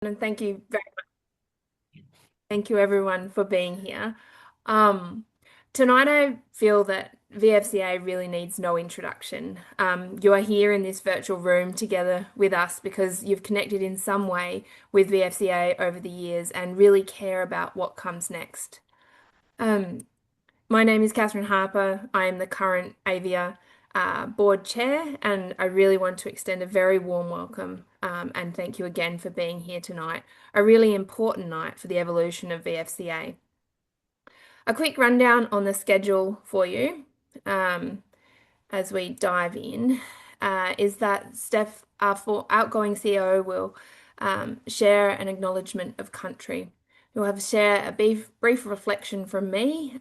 And thank you everyone for being here. Um, Tonight I feel that VFCA really needs no introduction. You are here in this virtual room together with us because you've connected in some way with VFCA over the years and really care about what comes next. Um, my name is Catherine Harper. I am the current AVEA board chair, and I really want to extend a very warm welcome and thank you again for being here tonight. A really important night for the evolution of VFCA. A quick rundown on the schedule for you um, as we dive in is that Steph, our outgoing CEO, will share an acknowledgement of country. We'll share a brief reflection from me,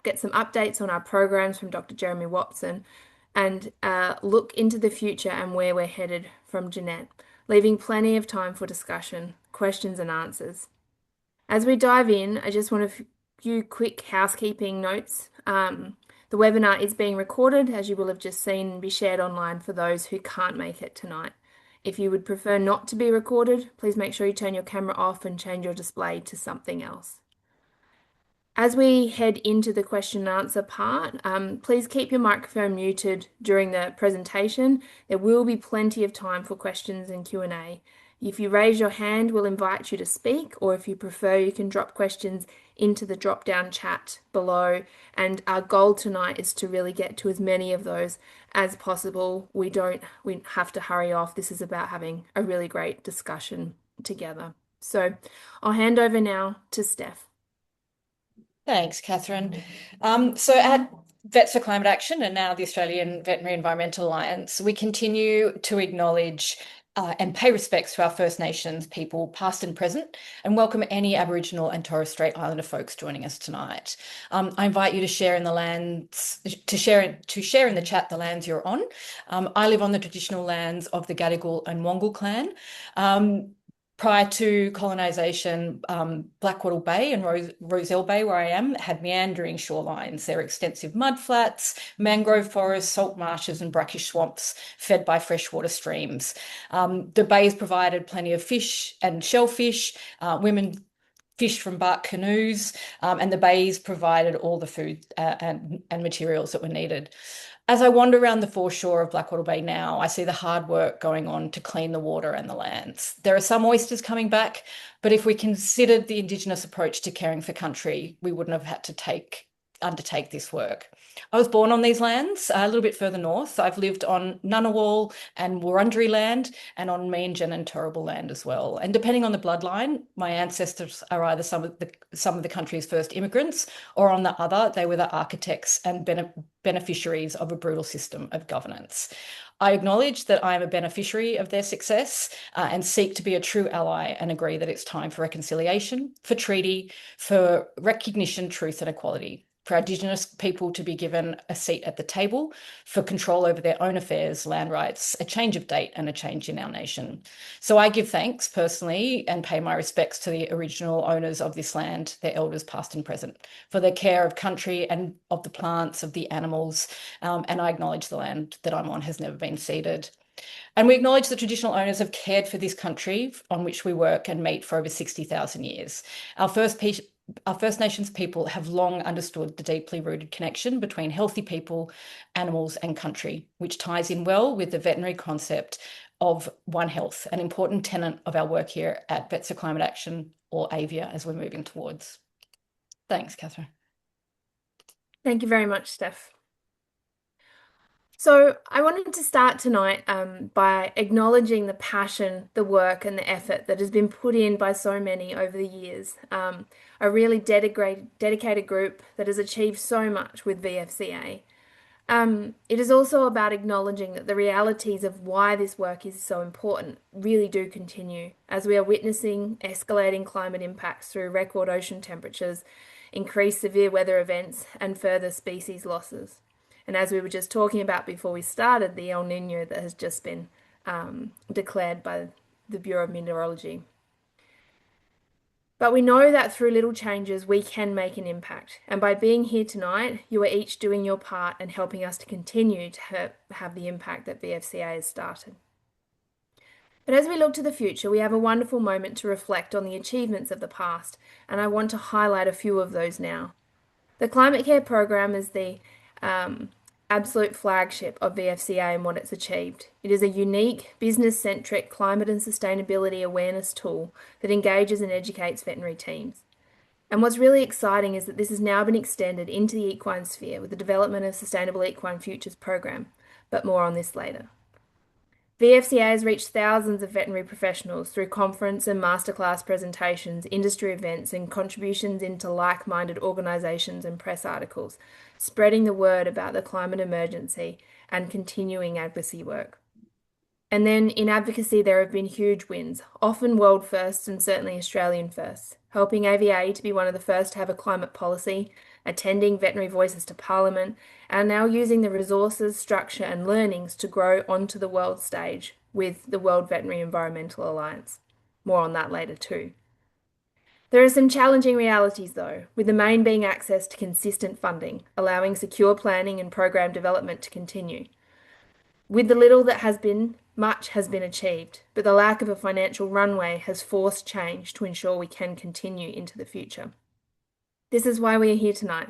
get some updates on our programs from Dr. Jeremy Watson, and look into the future and where we're headed from Jeanette, leaving plenty of time for discussion, questions, and answers. As we dive in, I just want a few quick housekeeping notes. The webinar is being recorded, as you will have just seen, and be shared online for those who can't make it tonight. If you would prefer not to be recorded, please make sure you turn your camera off and change your display to something else. As we head into the question and answer part, please keep your microphone muted during the presentation. There will be plenty of time for questions and Q&A. If you raise your hand, we'll invite you to speak, or if you prefer, you can drop questions into the drop-down chat below. And our goal tonight is to really get to as many of those as possible. We have to hurry off. This is about having a really great discussion together. So I'll hand over now to Steph. Thanks, Catherine. So at Vets for Climate Action and now the Australian Veterinary Environmental Alliance, we continue to acknowledge and pay respects to our First Nations people, past and present, and welcome any Aboriginal and Torres Strait Islander folks joining us tonight. I invite you to share in the lands, to share in the chat the lands you're on. I live on the traditional lands of the Gadigal and Wongal clan. Prior to colonisation, Blackwattle Bay and Roselle Bay, where I am, had meandering shorelines. There are extensive mudflats, mangrove forests, salt marshes, and brackish swamps fed by freshwater streams. The bays provided plenty of fish and shellfish. Women fished from bark canoes, and the bays provided all the food and materials that were needed. As I wander around the foreshore of Blackwattle Bay now, I see the hard work going on to clean the water and the lands. There are some oysters coming back, but if we considered the Indigenous approach to caring for country, we wouldn't have had to undertake this work. I was born on these lands, a little bit further north. I've lived on Ngunnawal and Wurundjeri land and on Meanjin and Turrbal land as well. And depending on the bloodline, my ancestors are either some of the country's first immigrants, or on the other, they were the architects and beneficiaries of a brutal system of governance. I acknowledge that I am a beneficiary of their success and seek to be a true ally and agree that it's time for reconciliation, for treaty, for recognition, truth, and equality, for Indigenous people to be given a seat at the table, for control over their own affairs, land rights, a change of date, and a change in our nation. So I give thanks personally and pay my respects to the original owners of this land, their elders past and present, for their care of country and of the plants, of the animals, and I acknowledge the land that I'm on has never been ceded. And we acknowledge the traditional owners have cared for this country on which we work and meet for over 60,000 years. Our First Nations people have long understood the deeply rooted connection between healthy people, animals, and country, which ties in well with the veterinary concept of One Health, an important tenet of our work here at Vets for Climate Action, or AVEA, as we're moving towards. Thanks, Catherine. Thank you very much, Steph. So I wanted to start tonight by acknowledging the passion, the work, and the effort that has been put in by so many over the years. A really dedicated group that has achieved so much with VFCA. It is also about acknowledging that the realities of why this work is so important really do continue, as we are witnessing escalating climate impacts through record ocean temperatures, increased severe weather events, and further species losses. And as we were just talking about before we started, the El Nino that has just been declared by the Bureau of Meteorology. But we know that through little changes, we can make an impact. And by being here tonight, you are each doing your part and helping us to continue to have the impact that VFCA has started. But as we look to the future, we have a wonderful moment to reflect on the achievements of the past, and I want to highlight a few of those now. The Climate Care program is the um, absolute flagship of VFCA and what it's achieved. It is a unique, business-centric climate and sustainability awareness tool that engages and educates veterinary teams. And what's really exciting is that this has now been extended into the equine sphere with the development of Sustainable Equine Futures program, but more on this later. VFCA has reached thousands of veterinary professionals through conference and masterclass presentations, industry events, and contributions into like-minded organisations and press articles, spreading the word about the climate emergency and continuing advocacy work. And then in advocacy, there have been huge wins, often world firsts and certainly Australian firsts, helping AVEA to be one of the first to have a climate policy, attending veterinary voices to Parliament, and now using the resources, structure, and learnings to grow onto the world stage with the World Veterinary Environmental Alliance. More on that later, too. There are some challenging realities, though, with the main being access to consistent funding, allowing secure planning and program development to continue. With the little that has been, much has been achieved, but the lack of a financial runway has forced change to ensure we can continue into the future. This is why we are here tonight,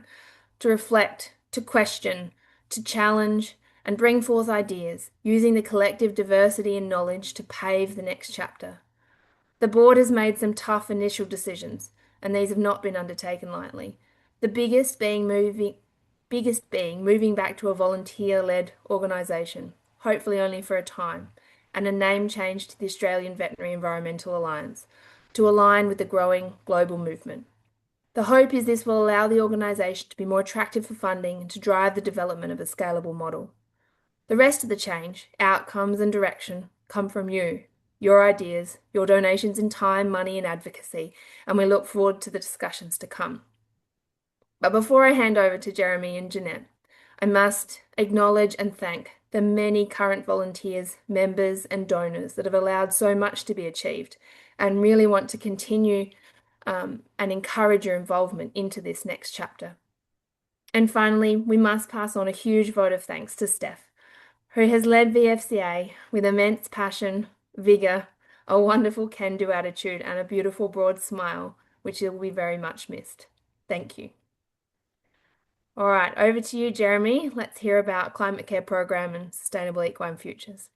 to reflect, to question, to challenge, and bring forth ideas, using the collective diversity and knowledge to pave the next chapter. The board has made some tough initial decisions, and these have not been undertaken lightly. The biggest being moving back to a volunteer-led organisation, hopefully only for a time, and a name change to the Australian Veterinary Environmental Alliance to align with the growing global movement. The hope is this will allow the organisation to be more attractive for funding and to drive the development of a scalable model. The rest of the change, outcomes and direction, come from you, your ideas, your donations in time, money, and advocacy, and we look forward to the discussions to come. But before I hand over to Jeremy and Jeanette, I must acknowledge and thank the many current volunteers, members, and donors that have allowed so much to be achieved and really want to continue and encourage your involvement into this next chapter. And finally, we must pass on a huge vote of thanks to Steph, who has led VFCA with immense passion, vigour, a wonderful can-do attitude, and a beautiful broad smile, which will be very much missed. Thank you. All right, over to you, Jeremy. Let's hear about Climate Care Program and Sustainable Equine Futures.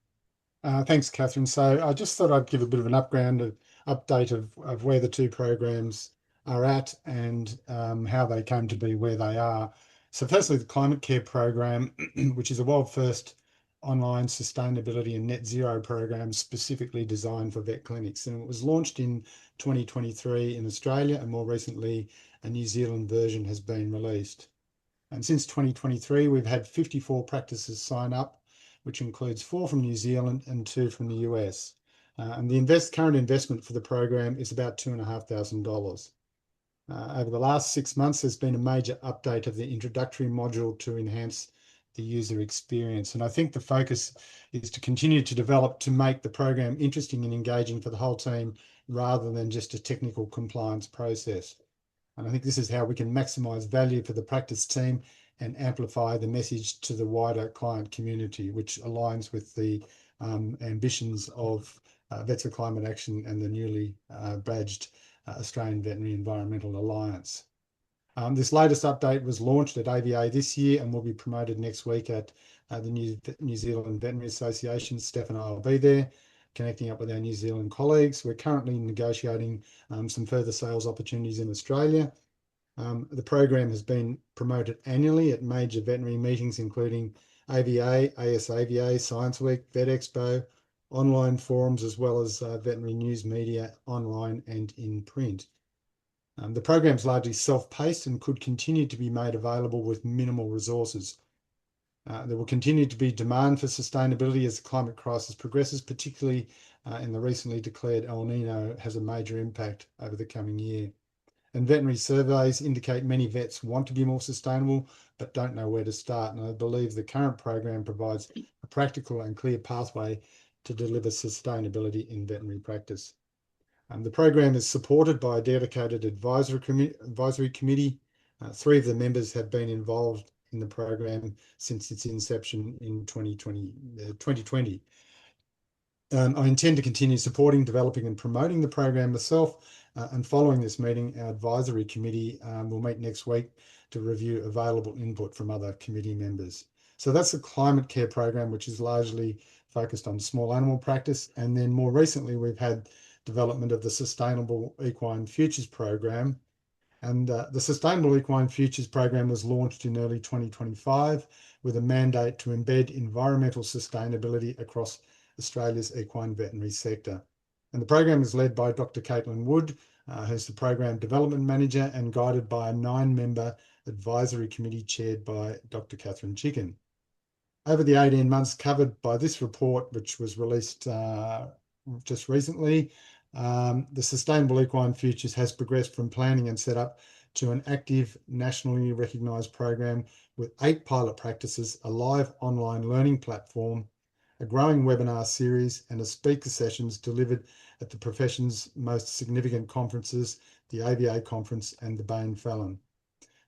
Thanks, Catherine. So I just thought I'd give a bit of an update of where the two programs are at and how they came to be where they are. So firstly, the Climate Care Program, which is a world first online sustainability and net zero program specifically designed for vet clinics. And it was launched in 2023 in Australia, and more recently, a New Zealand version has been released. And since 2023, we've had 54 practices sign up, which includes 4 from New Zealand and 2 from the US. And the current investment for the program is about $2,500. Over the last 6 months, there's been a major update of the introductory module to enhance the user experience. And I think the focus is to continue to develop to make the program interesting and engaging for the whole team rather than just a technical compliance process. And I think this is how we can maximise value for the practice team and amplify the message to the wider client community, which aligns with the ambitions of Vets for Climate Action and the newly badged Australian Veterinary Environmental Alliance. This latest update was launched at AVEA this year and will be promoted next week at the New Zealand Veterinary Association. Steph and I will be there, connecting up with our New Zealand colleagues. We're currently negotiating some further sales opportunities in Australia. The program has been promoted annually at major veterinary meetings, including AVEA, ASAVEA, Science Week, Vet Expo, online forums, as well as veterinary news media online and in print. The program is largely self-paced and could continue to be made available with minimal resources. There will continue to be demand for sustainability as the climate crisis progresses, particularly in the recently declared El Nino has a major impact over the coming year. And veterinary surveys indicate many vets want to be more sustainable, but don't know where to start. And I believe the current program provides a practical and clear pathway to deliver sustainability in veterinary practice. The program is supported by a dedicated advisory committee. 3 of the members have been involved in the program since its inception in 2020. I intend to continue supporting, developing and promoting the program myself. And following this meeting, our advisory committee will meet next week to review available input from other committee members. So that's the climate care program, which is largely focused on small animal practice. And then more recently, we've had development of the Sustainable Equine Futures program. And the Sustainable Equine Futures program was launched in early 2025 with a mandate to embed environmental sustainability across Australia's equine veterinary sector. And the program is led by Dr. Caitlin Wood, who's the Program Development Manager, and guided by a 9-member advisory committee chaired by Dr. Catherine Chicken. Over the 18 months covered by this report, which was released just recently, the Sustainable Equine Futures has progressed from planning and set up to an active nationally recognised program with 8 pilot practices, a live online learning platform, a growing webinar series, and a speaker sessions delivered at the profession's most significant conferences, the AVEA conference and the Bain Fallon.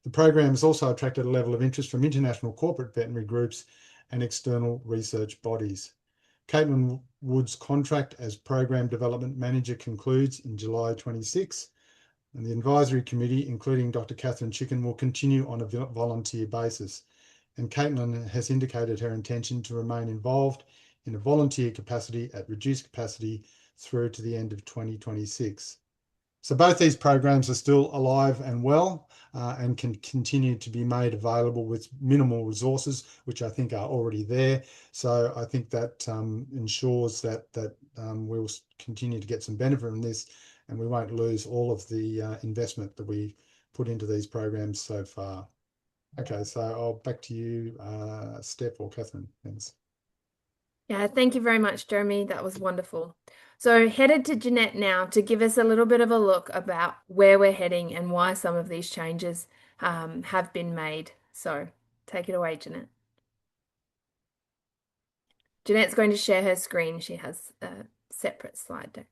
The program has also attracted a level of interest from international corporate veterinary groups and external research bodies. Caitlin Wood's contract as Program Development Manager concludes in July 26, and the advisory committee, including Dr. Catherine Chicken, will continue on a volunteer basis. And Caitlin has indicated her intention to remain involved in a volunteer capacity at reduced capacity through to the end of 2026. So both these programs are still alive and well and can continue to be made available with minimal resources, which I think are already there. So I think that ensures that we'll continue to get some benefit from this, and we won't lose all of the investment that we put into these programs so far. Okay, so I'll back to you, Steph or Catherine. Thanks. Yeah, thank you very much, Jeremy. That was wonderful. So headed to Jeanette now to give us a little bit of a look about where we're heading and why some of these changes have been made. So take it away, Jeanette. Jeanette's going to share her screen. She has a separate slide deck.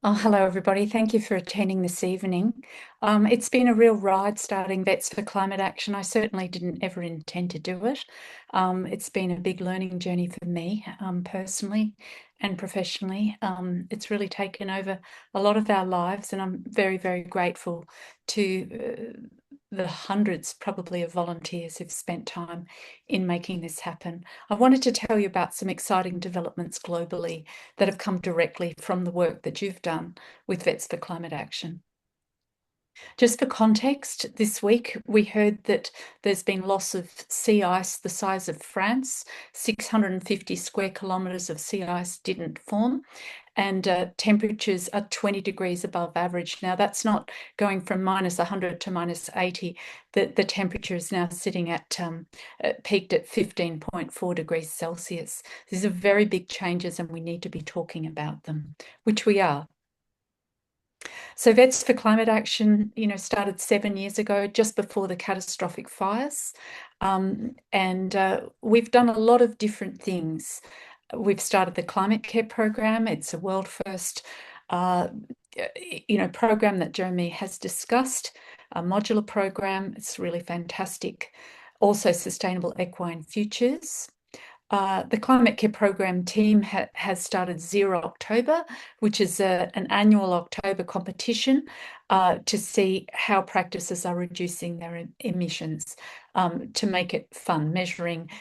Oh, hello, everybody. Thank you for attending this evening. It's been a real ride starting Vets for Climate Action. I certainly didn't ever intend to do it. It's been a big learning journey for me personally and professionally. It's really taken over a lot of our lives, and I'm very, very grateful to the hundreds probably of volunteers who've spent time in making this happen. I wanted to tell you about some exciting developments globally that have come directly from the work that you've done with Vets for Climate Action. Just for context, this week we heard that there's been loss of sea ice the size of France. 650 square kilometres of sea ice didn't form, and temperatures are 20 degrees above average. Now, that's not going from minus 100 to minus 80. The temperature is now sitting at peaked at 15.4 degrees Celsius. These are very big changes, and we need to be talking about them, which we are. So Vets for Climate Action, started 7 years ago, just before the catastrophic fires. And we've done a lot of different things. We've started the Climate Care program. It's a world first, program that Jeremy has discussed, a modular program. It's really fantastic. Also, Sustainable Equine Futures. The Climate Care program team has started Zero October, which is an annual October competition to see how practices are reducing their emissions, to make it fun, measuring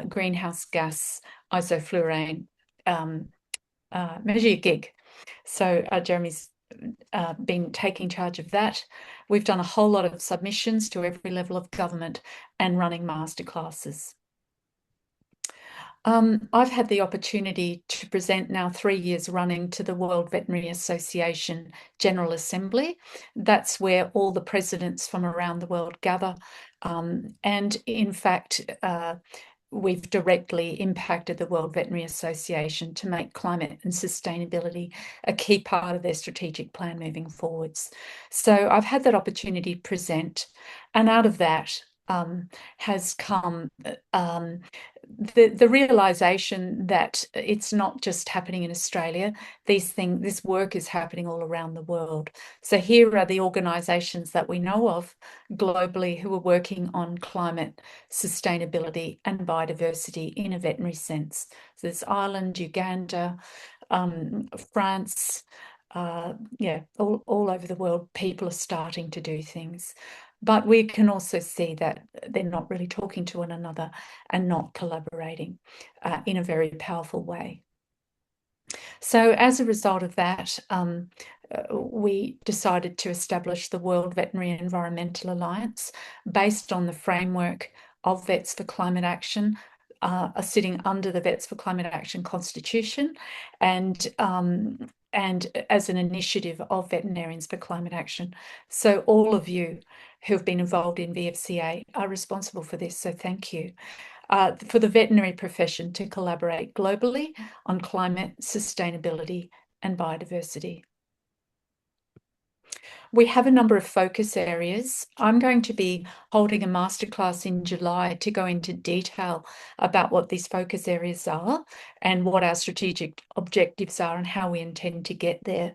greenhouse gas, isoflurane, measure your gig. So Jeremy's been taking charge of that. We've done a whole lot of submissions to every level of government and running masterclasses. I've had the opportunity to present now 3 years running to the World Veterinary Association General Assembly. That's where all the presidents from around the world gather. And in fact, we've directly impacted the World Veterinary Association to make climate and sustainability a key part of their strategic plan moving forwards. So I've had that opportunity to present, and out of that, has come the realization that it's not just happening in Australia. This work is happening all around the world. So here are the organisations that we know of globally who are working on climate sustainability and biodiversity in a veterinary sense. So there's Ireland, Uganda, France, all over the world, people are starting to do things. But we can also see that they're not really talking to one another and not collaborating in a very powerful way. So as a result of that, we decided to establish the World Veterinary Environmental Alliance based on the framework of Vets for Climate Action, are sitting under the Vets for Climate Action Constitution, and as an initiative of Veterinarians for Climate Action. So all of you who have been involved in VfCA are responsible for this, so thank you. For the veterinary profession to collaborate globally on climate, sustainability and biodiversity. We have a number of focus areas. I'm going to be holding a masterclass in July to go into detail about what these focus areas are and what our strategic objectives are and how we intend to get there.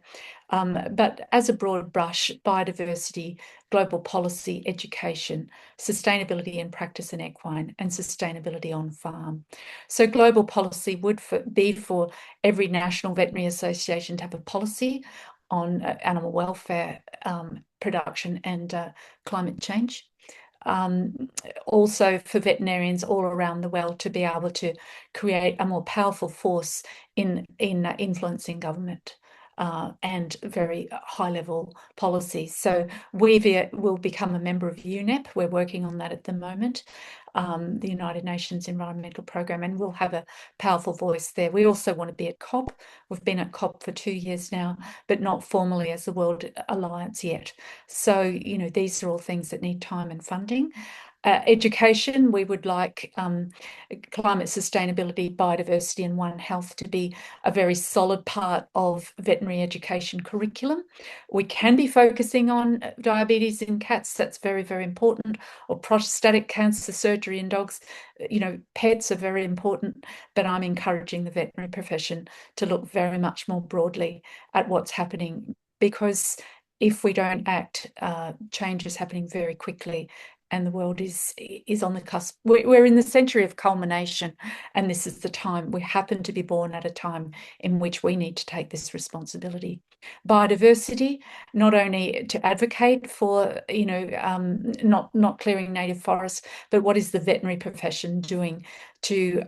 But as a broad brush, biodiversity, global policy, education, sustainability in practice in equine, and sustainability on farm. So global policy would be for every national veterinary association to have a policy on animal welfare, production and climate change. Also for veterinarians all around the world to be able to create a more powerful force in influencing government and very high-level policies. So we will become a member of UNEP. We're working on that at the moment, the United Nations Environmental Programme, and we'll have a powerful voice there. We also want to be at COP. We've been at COP for 2 years now, but not formally as the World Alliance yet. So, these are all things that need time and funding. Education, we would like climate sustainability, biodiversity and One Health to be a very solid part of veterinary education curriculum. We can be focusing on diabetes in cats, that's very, very important, or prostatic cancer surgery in dogs. Pets are very important, but I'm encouraging the veterinary profession to look very much more broadly at what's happening, because if we don't act, change is happening very quickly. And the world is on the cusp. We're in the century of culmination, and this is the time. We happen to be born at a time in which we need to take this responsibility. Biodiversity, not only to advocate for, not clearing native forests, but what is the veterinary profession doing to,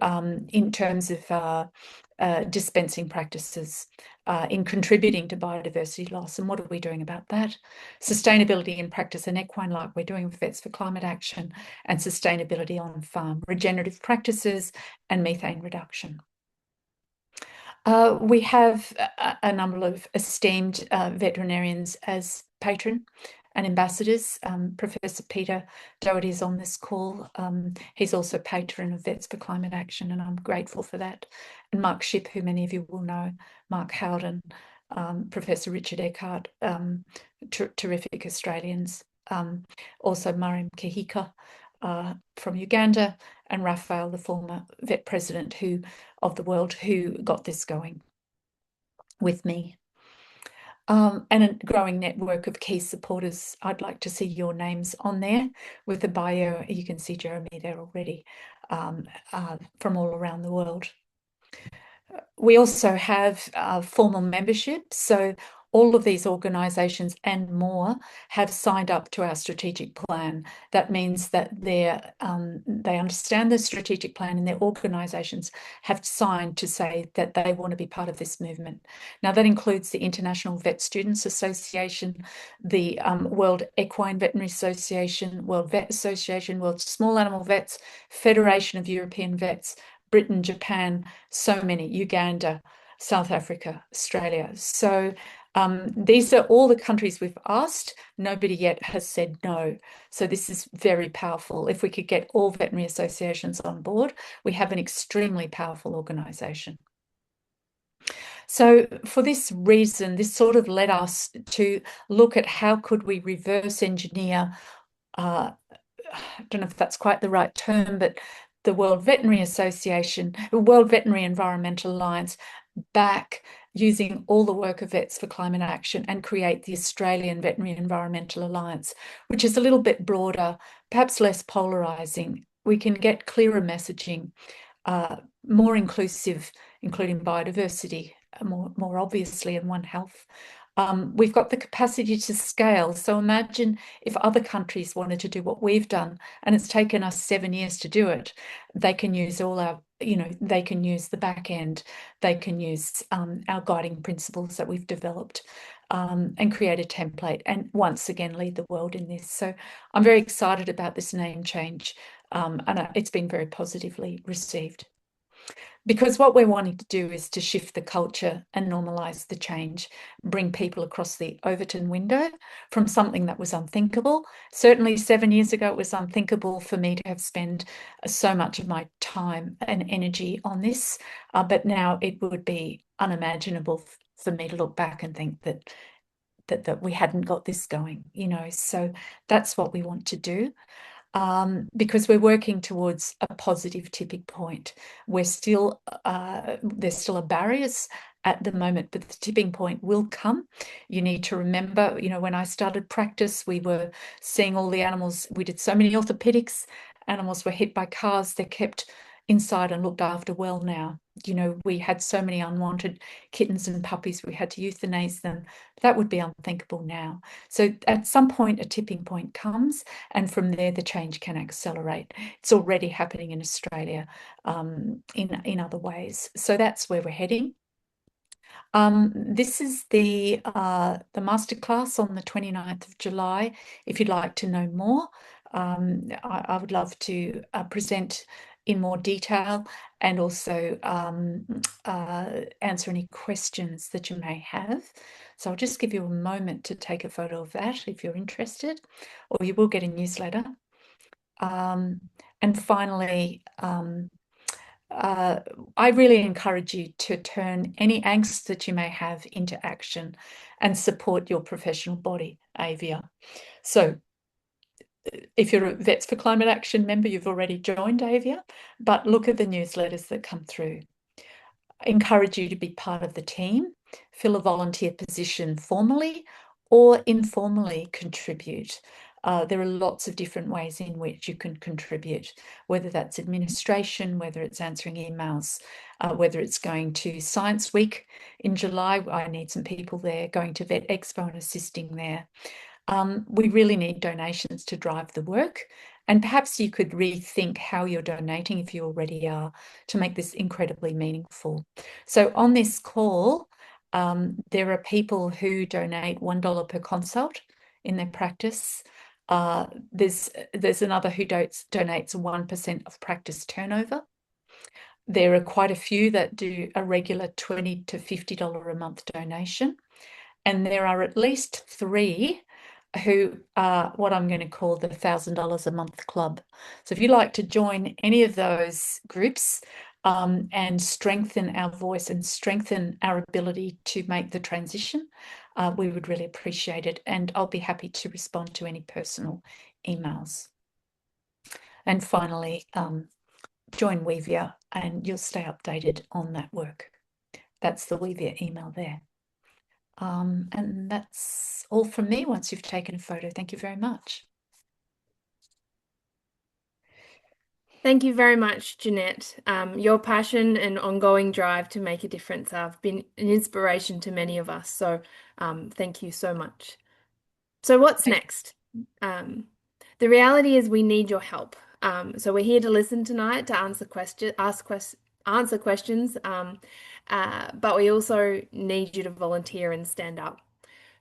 in terms of dispensing practices, in contributing to biodiversity loss, and what are we doing about that? Sustainability in practice and equine, like we're doing with Vets for Climate Action, and sustainability on farm, regenerative practices and methane reduction. We have a number of esteemed veterinarians as patron and ambassadors. Professor Peter Doherty is on this call. He's also patron of Vets for Climate Action, and I'm grateful for that. And Mark Shipp, who many of you will know, Mark Howden, Professor Richard Eckhart, terrific Australians. Also Mariam Kahika from Uganda, and Raphael, the former vet president of the world, who got this going with me. And a growing network of key supporters. I'd like to see your names on there with the bio. You can see Jeremy there already, from all around the world. We also have formal membership. So all of these organisations and more have signed up to our strategic plan. That means that they understand the strategic plan, and their organisations have signed to say that they want to be part of this movement. Now, that includes the International Vet Students Association, the World Equine Veterinary Association, World Vet Association, World Small Animal Vets, Federation of European Vets, Britain, Japan, so many, Uganda, South Africa, Australia. So these are all the countries we've asked. Nobody yet has said no. So this is very powerful. If we could get all veterinary associations on board, we have an extremely powerful organisation. So for this reason, this sort of led us to look at how could we reverse engineer I don't know if that's quite the right term, but the World Veterinary Association, the World Veterinary Environmental Alliance, back using all the work of Vets for Climate Action and create the Australian Veterinary Environmental Alliance, which is a little bit broader, perhaps less polarizing. We can get clearer messaging, more inclusive, including biodiversity, more obviously, and One Health. We've got the capacity to scale. So imagine if other countries wanted to do what we've done, and it's taken us 7 years to do it. They can use all our, they can use the back end, they can use our guiding principles that we've developed, and create a template, and once again lead the world in this. So I'm very excited about this name change, and it's been very positively received. Because what we're wanting to do is to shift the culture and normalise the change, bring people across the Overton window from something that was unthinkable. Certainly 7 years ago, it was unthinkable for me to have spent so much of my time and energy on this, but now it would be unimaginable for me to look back and think that we hadn't got this going, So that's what we want to do. Because we're working towards a positive tipping point. There's still barriers at the moment, but the tipping point will come. You need to remember, when I started practice, we were seeing all the animals. We did so many orthopedics. Animals were hit by cars. They're kept inside and looked after well now. We had so many unwanted kittens and puppies, we had to euthanize them. That would be unthinkable now. So at some point, a tipping point comes, and from there, the change can accelerate. It's already happening in Australia, in other ways. So that's where we're heading. This is the masterclass on the 29th of July. If you'd like to know more, I would love to present in more detail and also answer any questions that you may have. So I'll just give you a moment to take a photo of that if you're interested, or you will get a newsletter. And finally, I really encourage you to turn any angst that you may have into action and support your professional body, AVEA. So if you're a Vets for Climate Action member, you've already joined AVEA, but look at the newsletters that come through. I encourage you to be part of the team, fill a volunteer position formally or informally contribute. There are lots of different ways in which you can contribute, whether that's administration, whether it's answering emails, whether it's going to Science Week in July. I need some people there, going to Vet Expo and assisting there. We really need donations to drive the work, and perhaps you could rethink how you're donating, if you already are, to make this incredibly meaningful. So on this call, there are people who donate $1 per consult in their practice. There's another who donates 1% of practice turnover. There are quite a few that do a regular $20 to $50 a month donation. And there are at least 3 who are what I'm going to call the $1,000 a month club. So if you'd like to join any of those groups and strengthen our voice and strengthen our ability to make the transition, we would really appreciate it. And I'll be happy to respond to any personal emails. And finally, join VfCA and you'll stay updated on that work. That's the VfCA email there. And that's all from me once you've taken a photo. Thank you very much. Thank you very much, Jeanette. Your passion and ongoing drive to make a difference have been an inspiration to many of us. So thank you so much. So what's next? The reality is we need your help. So we're here to listen tonight, to answer questions, but we also need you to volunteer and stand up.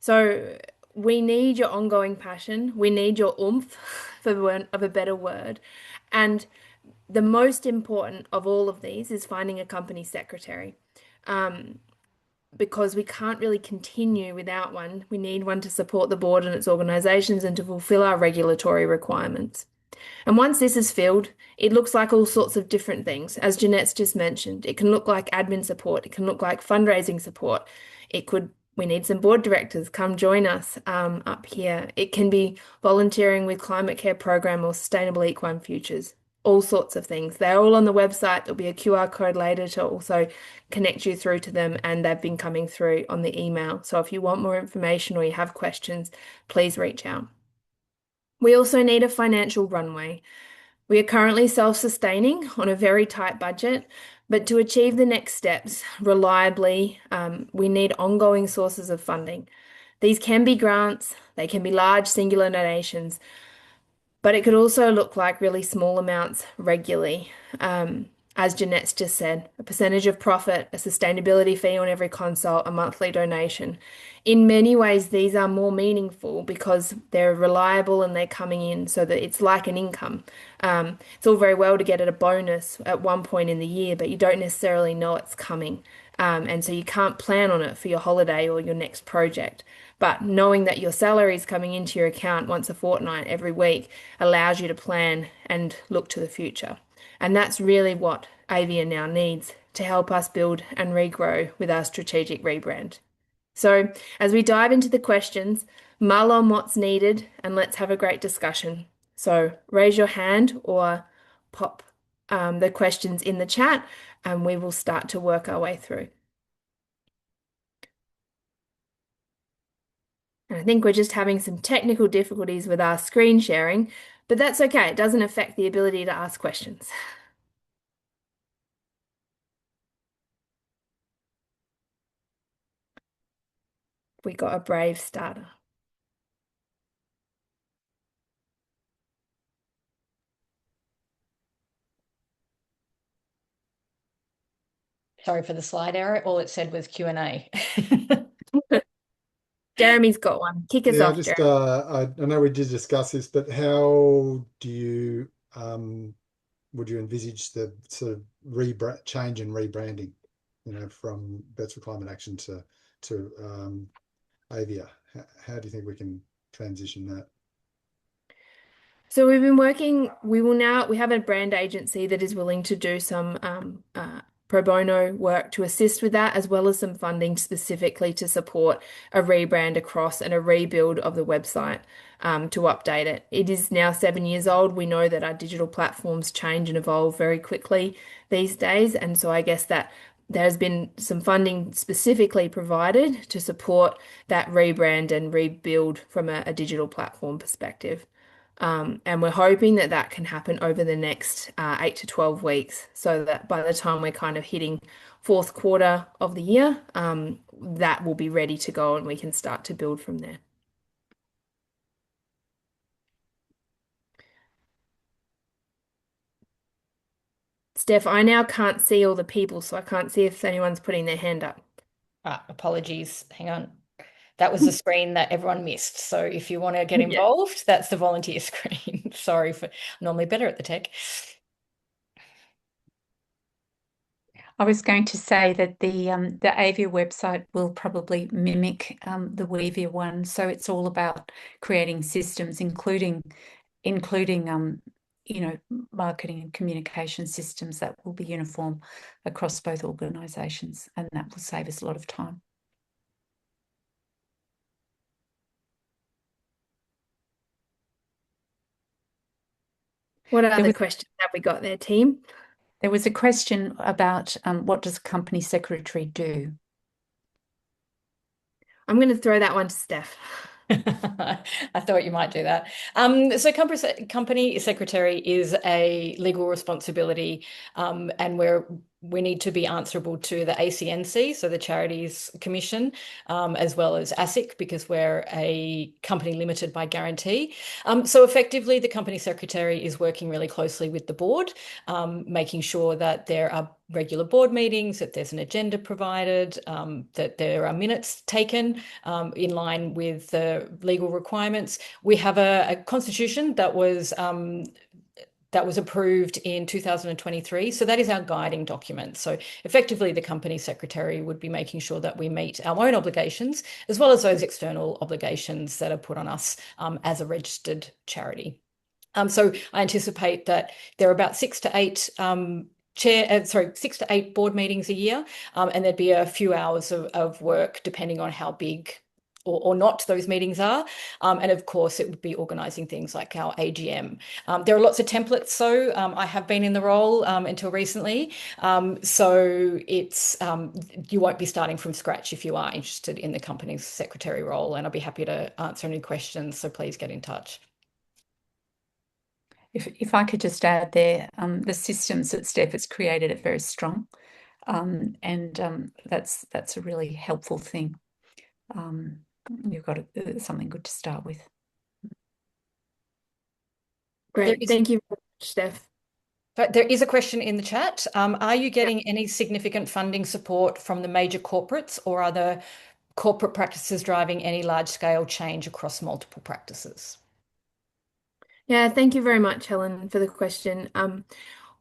So we need your ongoing passion. We need your oomph, for want of a better word. And the most important of all of these is finding a company secretary, because we can't really continue without one. We need one to support the board and its organizations and to fulfill our regulatory requirements. And once this is filled, it looks like all sorts of different things. As Jeanette's just mentioned, it can look like admin support. It can look like fundraising support. It could We need some board directors. Come join us up here. It can be volunteering with Climate Care Program or Sustainable Equine Futures, all sorts of things. They're all on the website. There'll be a QR code later to also connect you through to them, and they've been coming through on the email. So if you want more information or you have questions, please reach out. We also need a financial runway. We are currently self-sustaining on a very tight budget, but to achieve the next steps reliably, we need ongoing sources of funding. These can be grants, they can be large singular donations, but it could also look like really small amounts regularly. As Jeanette's just said, a percentage of profit, a sustainability fee on every consult, a monthly donation. In many ways, these are more meaningful because they're reliable and they're coming in so that it's like an income. It's all very well to get it a bonus at one point in the year, but you don't necessarily know it's coming. And so you can't plan on it for your holiday or your next project. But knowing that your salary is coming into your account once a fortnight every week allows you to plan and look to the future. And that's really what AVEA now needs to help us build and regrow with our strategic rebrand. So, as we dive into the questions, mull on what's needed and let's have a great discussion. So, raise your hand or pop the questions in the chat and we will start to work our way through. And I think we're just having some technical difficulties with our screen sharing, but that's okay. It doesn't affect the ability to ask questions. We got a brave starter. Sorry for the slide error. All it said was Q&A. Jeremy's got one. Kick us Yeah, off, Jeremy. I know we did discuss this, but how do you would you envisage the sort of change and rebranding, from Vets for Climate Action to AVEA? How do you think we can transition that? So we've been working, we have a brand agency that is willing to do some pro bono work to assist with that, as well as some funding specifically to support a rebrand across and a rebuild of the website to update it. It is now 7 years old. We know that our digital platforms change and evolve very quickly these days. And so I guess that there has been some funding specifically provided to support that rebrand and rebuild from a digital platform perspective. And we're hoping that that can happen over the next 8 to 12 weeks so that by the time we're kind of hitting fourth quarter of the year, that will be ready to go and we can start to build from there. Steph, I now can't see all the people, so I can't see if anyone's putting their hand up. Apologies. Hang on. That was the screen that everyone missed. So if you want to get Yeah. involved, that's the volunteer screen. Sorry I'm normally better at the tech. I was going to say that the AVEA website will probably mimic the WeVia one. So it's all about creating systems, including marketing and communication systems that will be uniform across both organisations, and that will save us a lot of time. What other questions have we got there, team? There was a question about what does a company secretary do? I'm going to throw that one to Steph. I thought you might do that. So company secretary is a legal responsibility, and we need to be answerable to the ACNC, so the Charities Commission, as well as ASIC, because we're a company limited by guarantee. So effectively, the company secretary is working really closely with the board, making sure that there are regular board meetings, that there's an agenda provided, that there are minutes taken in line with the legal requirements. We have a constitution that was approved in 2023. So that is our guiding document. So effectively, the company secretary would be making sure that we meet our own obligations, as well as those external obligations that are put on us as a registered charity. So I anticipate that there are about 6 to 8 sorry, 6 to 8 board meetings a year, and there'd be a few hours of work depending on how big or not those meetings are. And of course, it would be organising things like our AGM. There are lots of templates, so I have been in the role until recently. So it's you won't be starting from scratch if you are interested in the company's secretary role, and I'll be happy to answer any questions, so please get in touch. If I could just add there, the systems that Steph has created are very strong, and that's a really helpful thing. You've got something good to start with. Great. Thank you very much, Steph. There is a question in the chat. Are you getting any significant funding support from the major corporates, or are the corporate practices driving any large-scale change across multiple practices? Yeah, thank you very much, Helen, for the question.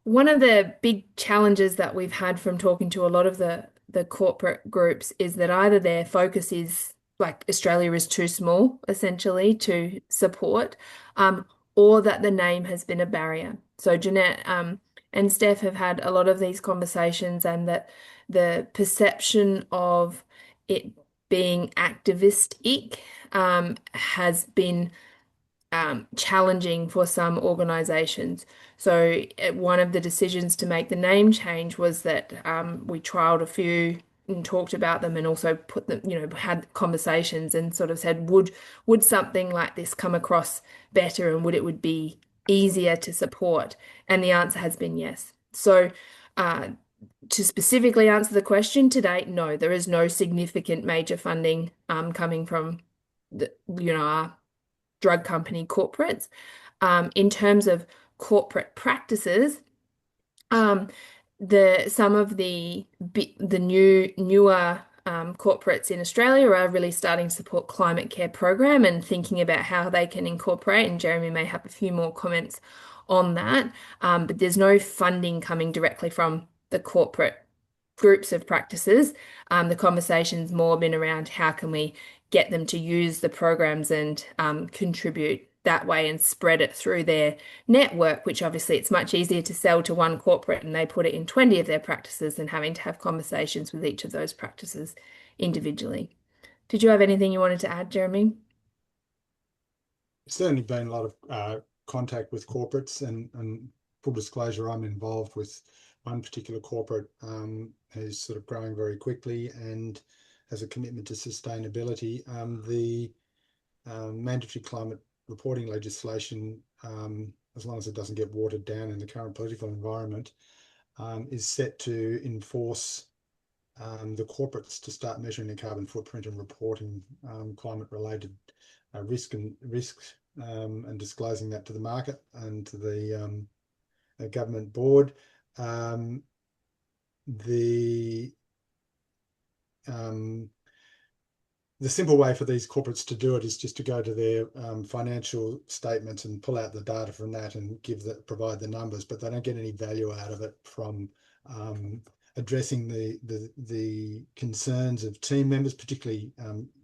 One of the big challenges that we've had from talking to a lot of the corporate groups is that either their focus is like Australia is too small, essentially, to support, or that the name has been a barrier. So Jeanette and Steph have had a lot of these conversations, and that the perception of it being activist-ic has been challenging for some organizations. So one of the decisions to make the name change was that we trialed a few and talked about them, and also put them, had conversations and sort of said, would something like this come across better, and would be easier to support? And the answer has been yes. So to specifically answer the question, to date, no, there is no significant major funding coming from our drug company corporates. In terms of corporate practices, some of the newer corporates in Australia are really starting to support climate care program and thinking about how they can incorporate. And Jeremy may have a few more comments on that. But there's no funding coming directly from the corporate groups of practices. The conversation's more been around how can we get them to use the programs and contribute that way and spread it through their network, which obviously it's much easier to sell to one corporate and they put it in 20 of their practices than having to have conversations with each of those practices individually. Did you have anything you wanted to add, Jeremy? There's certainly been a lot of contact with corporates, and full disclosure, I'm involved with one particular corporate who's sort of growing very quickly and has a commitment to sustainability. The mandatory climate reporting legislation, as long as it doesn't get watered down in the current political environment, is set to enforce the corporates to start measuring their carbon footprint and reporting climate-related risks and disclosing that to the market and to the government board. The simple way for these corporates to do it is just to go to their financial statements and pull out the data from that and provide the numbers, but they don't get any value out of it from addressing the concerns of team members, particularly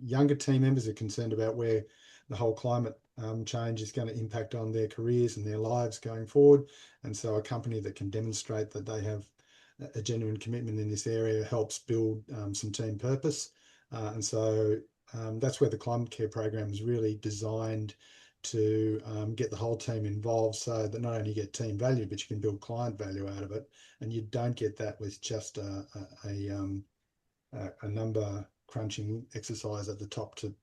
younger team members are concerned about where the whole climate change is going to impact on their careers and their lives going forward. And so a company that can demonstrate that they have a genuine commitment in this area helps build some team purpose. And so that's where the climate care program is really designed to get the whole team involved, so that not only you get team value, but you can build client value out of it. And you don't get that with just a number crunching exercise at the top to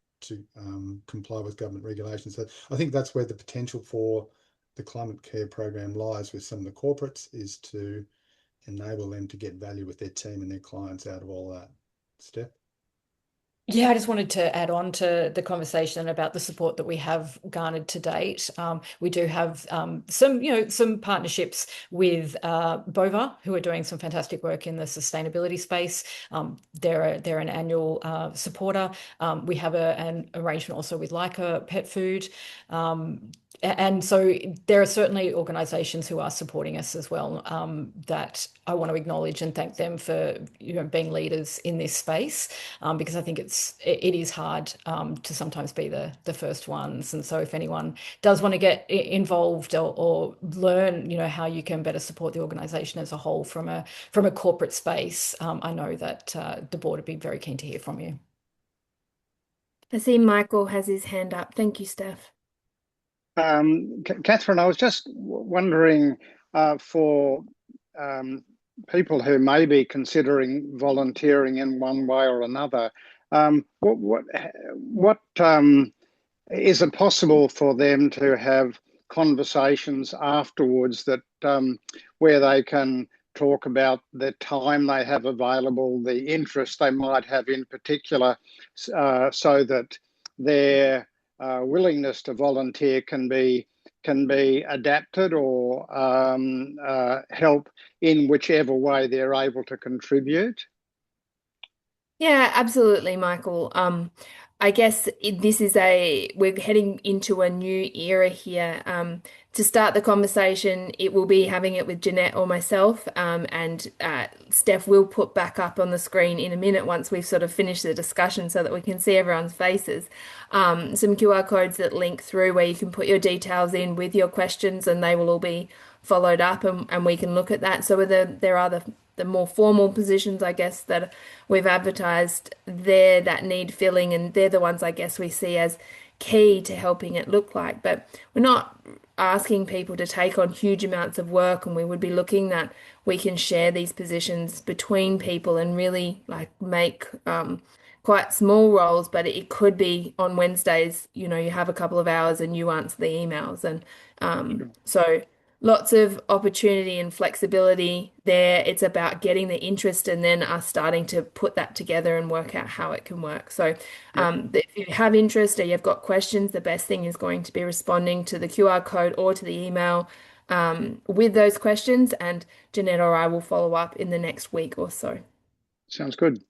comply with government regulations. So I think that's where the potential for the climate care program lies with some of the corporates, is to enable them to get value with their team and their clients out of all that. Steph? Yeah, I just wanted to add on to the conversation about the support that we have garnered to date. We do have some partnerships with BOVA, who are doing some fantastic work in the sustainability space. They're an annual supporter. We have an arrangement also with Leica Pet Food. and so there are certainly organisations who are supporting us as well, that I want to acknowledge and thank them for being leaders in this space, because I think it is hard to sometimes be the first ones. And so if anyone does want to get involved or learn how you can better support the organisation as a whole from a corporate space, I know that the board would be very keen to hear from you. I see Michael has his hand up. Thank you, Steph. Catherine, I was just wondering, for people who may be considering volunteering in one way or another, what is it possible for them to have conversations afterwards that where they can talk about the time they have available, the interest they might have in particular, so that their willingness to volunteer can be adapted or help in whichever way they're able to contribute? Yeah, absolutely, Michael. I guess we're heading into a new era here. To start the conversation, it will be having it with Jeanette or myself, and Steph will put back up on the screen in a minute once we've sort of finished the discussion so that we can see everyone's faces. Some QR codes that link through where you can put your details in with your questions, and they will all be followed up, and we can look at that. So whether there are the more formal positions, I guess, that we've advertised there that need filling, and they're the ones I guess we see as key to helping it look like. But we're not asking people to take on huge amounts of work, and we would be looking that we can share these positions between people and really like make quite small roles, but it could be on Wednesdays, you have a couple of hours and you answer the emails. And so lots of opportunity and flexibility there. It's about getting the interest and then us starting to put that together and work out how it can work. So if you have interest or you've got questions, the best thing is going to be responding to the QR code or to the email with those questions, and Jeanette or I will follow up in the next week or so. Sounds good.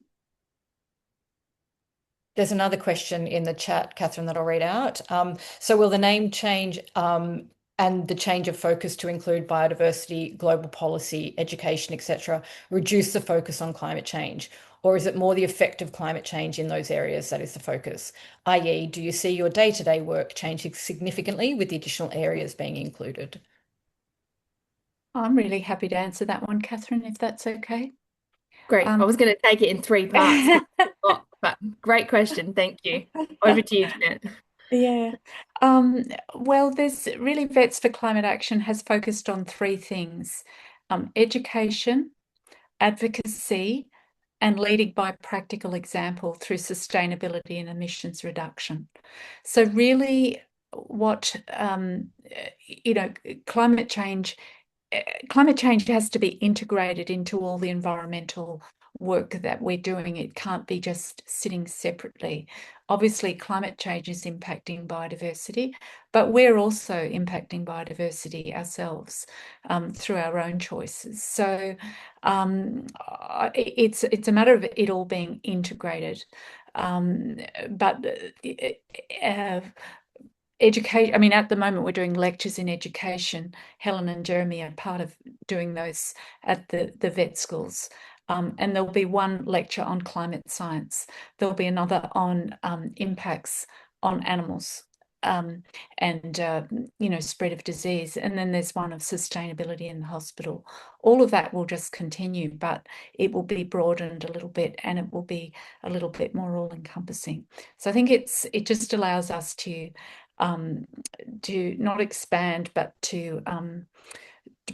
There's another question in the chat, Catherine, that I'll read out. So will the name change and the change of focus to include biodiversity, global policy, education, etc., reduce the focus on climate change? Or is it more the effect of climate change in those areas that is the focus? i.e., do you see your day-to-day work changing significantly with the additional areas being included? I'm really happy to answer that one, Catherine, if that's okay. Great. I was going to take it in 3 parts, but great question. Thank you. Over to you, Jeanette. Yeah. Well, there's really Vets for Climate Action has focused on 3 things: education, advocacy, and leading by practical example through sustainability and emissions reduction. So really what, climate change has to be integrated into all the environmental work that we're doing. It can't be just sitting separately. Obviously, climate change is impacting biodiversity, but we're also impacting biodiversity ourselves through our own choices. So it's a matter of it all being integrated. But education, I mean, at the moment we're doing lectures in education. Helen and Jeremy are part of doing those at the vet schools. And there'll be one lecture on climate science. There'll be another on impacts on animals and spread of disease. And then there's one of sustainability in the hospital. All of that will just continue, but it will be broadened a little bit, and it will be a little bit more all-encompassing. So I think it just allows us to not expand, but to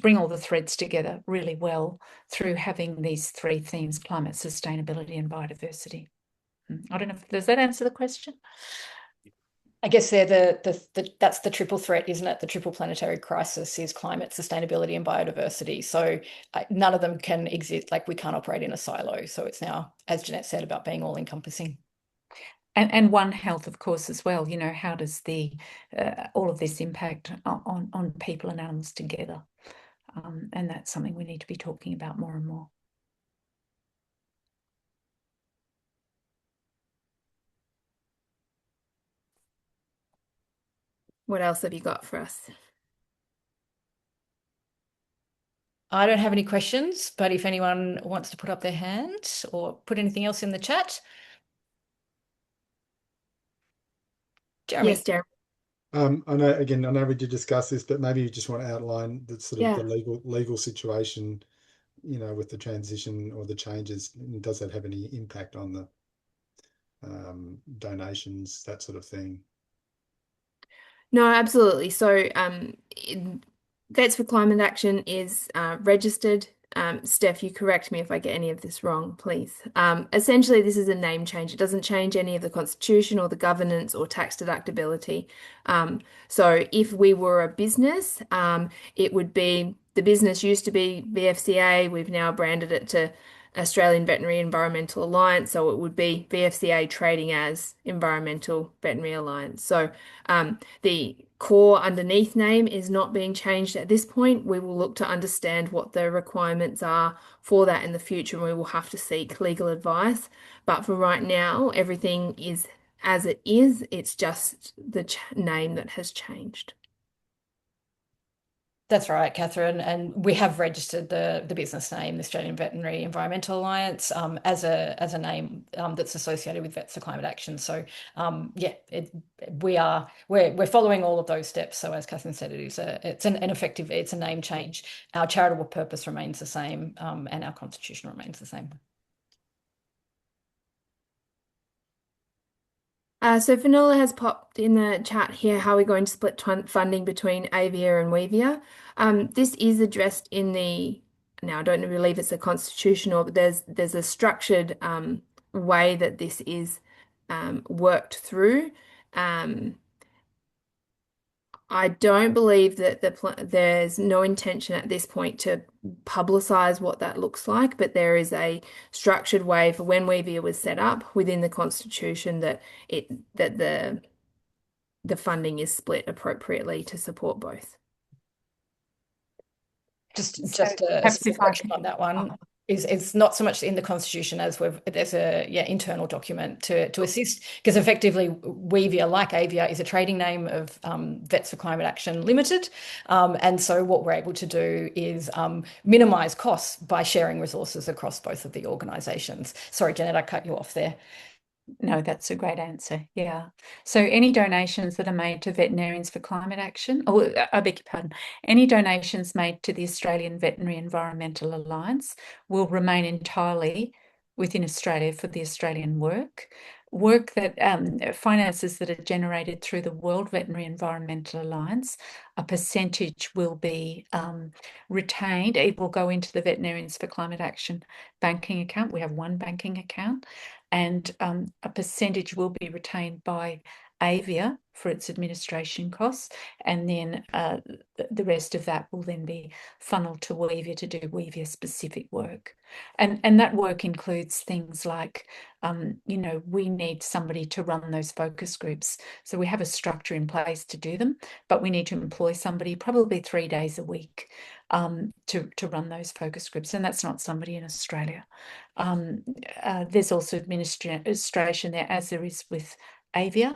bring all the threads together really well through having these 3 themes: climate, sustainability, and biodiversity. I don't know does that answer the question? I guess they're that's the triple threat, isn't it? The triple planetary crisis is climate, sustainability, and biodiversity. So none of them can exist. Like, we can't operate in a silo. So it's now, as Jeanette said, about being all encompassing. And One Health, of course, as well. How does all of this impact on people and animals together? And that's something we need to be talking about more and more. What else have you got for us? I don't have any questions, but if anyone wants to put up their hand or put anything else in the chat. Jeremy. Yes, Jeremy. I know we did discuss this, but maybe you just want to outline the sort of Yeah. the legal situation, with the transition or the changes. Does that have any impact on the donations, that sort of thing? No, absolutely. So, Vets for Climate Action is registered. Steph, you correct me if I get any of this wrong, please. Essentially, this is a name change. It doesn't change any of the constitution or the governance or tax deductibility. So, if we were a business, it would be the business used to be VfCA. We've now branded it to Australian Veterinary Environmental Alliance. So, it would be VfCA trading as Environmental Veterinary Alliance. So, the core underneath name is not being changed at this point. We will look to understand what the requirements are for that in the future, and we will have to seek legal advice. But for right now, everything is as it is. It's just the name that has changed. That's right, Catherine. And we have registered the business name, the Australian Veterinary Environmental Alliance, as a name that's associated with Vets for Climate Action. So yeah, we're following all of those steps. So as Catherine said, it's a name change. Our charitable purpose remains the same, and our constitution remains the same. So Finola has popped in the chat here, how we're going to split funding between AVEA and VEA. This is addressed in now I don't believe it's a constitutional, but there's a structured way that this is worked through. I don't believe that there's no intention at this point to publicize what that looks like, but there is a structured way for when VEA was set up within the Constitution that the funding is split appropriately to support both. Just So a perhaps if I correction on that one. It's not so much in the constitution as there's a internal document to assist, because effectively VEA, like AVEA, is a trading name of Vets for Climate Action Limited, and so what we're able to do is minimise costs by sharing resources across both of the organisations. Sorry, Jeanette, I cut you off there. No, that's a great answer. Yeah. So any donations that are made to Veterinarians for Climate Action, or I beg your pardon, any donations made to the Australian Veterinary Environmental Alliance will remain entirely within Australia for the Australian work. Work that finances that are generated through the World Veterinary Environmental Alliance, a percentage will be retained. It will go into the Veterinarians for Climate Action banking account. We have one banking account, and a percentage will be retained by AVEA for its administration costs, and then the rest of that will then be funneled to VEA to do VEA specific work. And that work includes things like, we need somebody to run those focus groups. So we have a structure in place to do them, but we need to employ somebody probably 3 days a week to run those focus groups. And that's not somebody in Australia. There's also administration there, as there is with AVEA.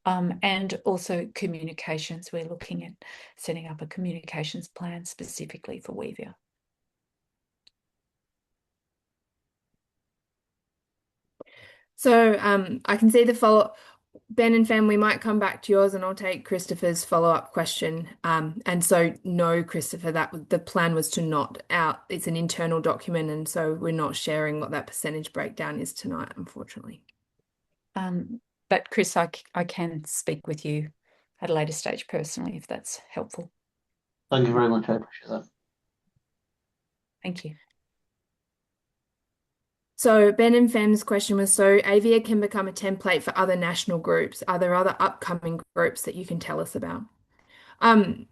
And also communications. We're looking at setting up a communications plan specifically for VEA. So I can see the follow-up. Ben and Fam, we might come back to yours and I'll take Christopher's follow-up question. And so no, Christopher, that the plan was to not out. It's an internal document, and so we're not sharing what that percentage breakdown is tonight, unfortunately. But Chris, I can speak with you at a later stage personally, if that's helpful. Thank you very much. I appreciate that. Thank you. So Ben and Fem's question was, so AVEA can become a template for other national groups. Are there other upcoming groups that you can tell us about? My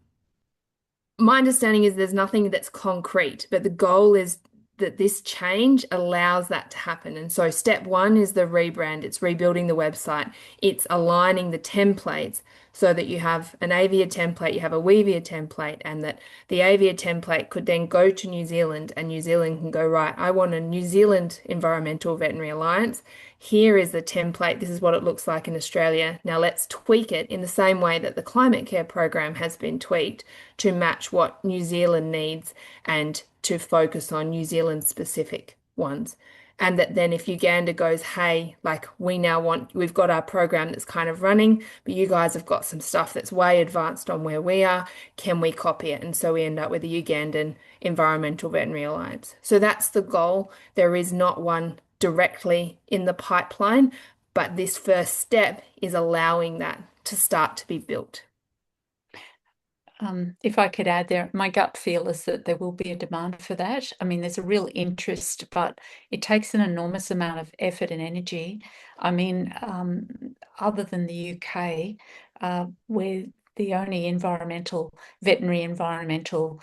understanding is there's nothing that's concrete, but the goal is that this change allows that to happen. And so step one is the rebrand. It's rebuilding the website. It's aligning the templates so that you have an AVEA template, you have a WeVia template, and that the AVEA template could then go to New Zealand, and New Zealand can go, right, I want a New Zealand Environmental Veterinary Alliance. Here is the template. This is what it looks like in Australia. Now let's tweak it in the same way that the climate care program has been tweaked to match what New Zealand needs and to focus on New Zealand specific ones. And that then if Uganda goes, hey, like we've got our program that's kind of running, but you guys have got some stuff that's way advanced on where we are, can we copy it? And so we end up with the Ugandan Environmental Veterinary Alliance. So that's the goal. There is not one directly in the pipeline, but this first step is allowing that to start to be built. If I could add there, my gut feel is that there will be a demand for that. I mean, there's a real interest, but it takes an enormous amount of effort and energy. I mean, other than the UK, we're the only veterinary environmental,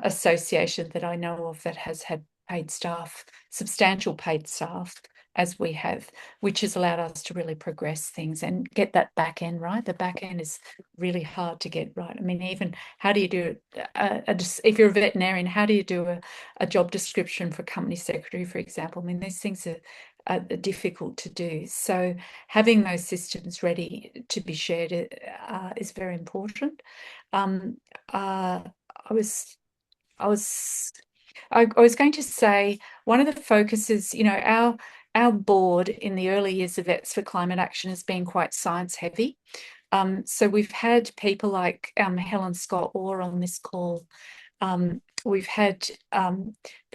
association that I know of that has had paid staff, substantial paid staff, as we have, which has allowed us to really progress things and get that back end right. The back end is really hard to get right. I mean, even how do you do if you're a veterinarian, how do you do a job description for company secretary, for example? I mean, these things are difficult to do. So having those systems ready to be shared is very important. I was going to say one of the focuses, our board in the early years of Vets for Climate Action has been quite science heavy. So we've had people like Helen Scott Orr on this call. We've had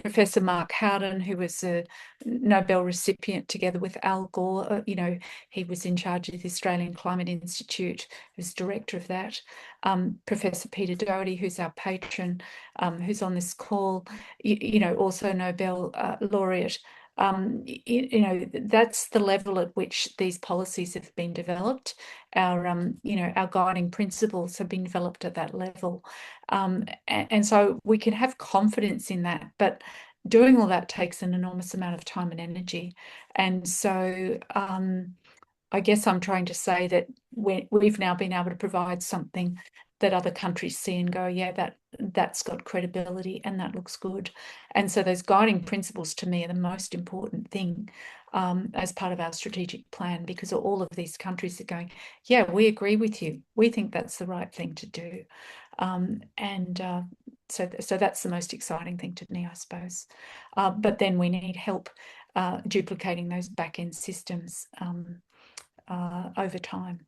Professor Mark Howden, who was a Nobel recipient together with Al Gore. He was in charge of the Australian Climate Institute, who's director of that. Professor Peter Doherty, who's our patron, who's on this call, also Nobel laureate. That's the level at which these policies have been developed. Our guiding principles have been developed at that level. And so we can have confidence in that, but doing all that takes an enormous amount of time and energy. And so I guess I'm trying to say that we've now been able to provide something that other countries see and go, yeah, that's got credibility and that looks good. And so those guiding principles to me are the most important thing as part of our strategic plan, because all of these countries are going, yeah, we agree with you. We think that's the right thing to do. So that's the most exciting thing to me, I suppose. But then we need help duplicating those back-end systems over time.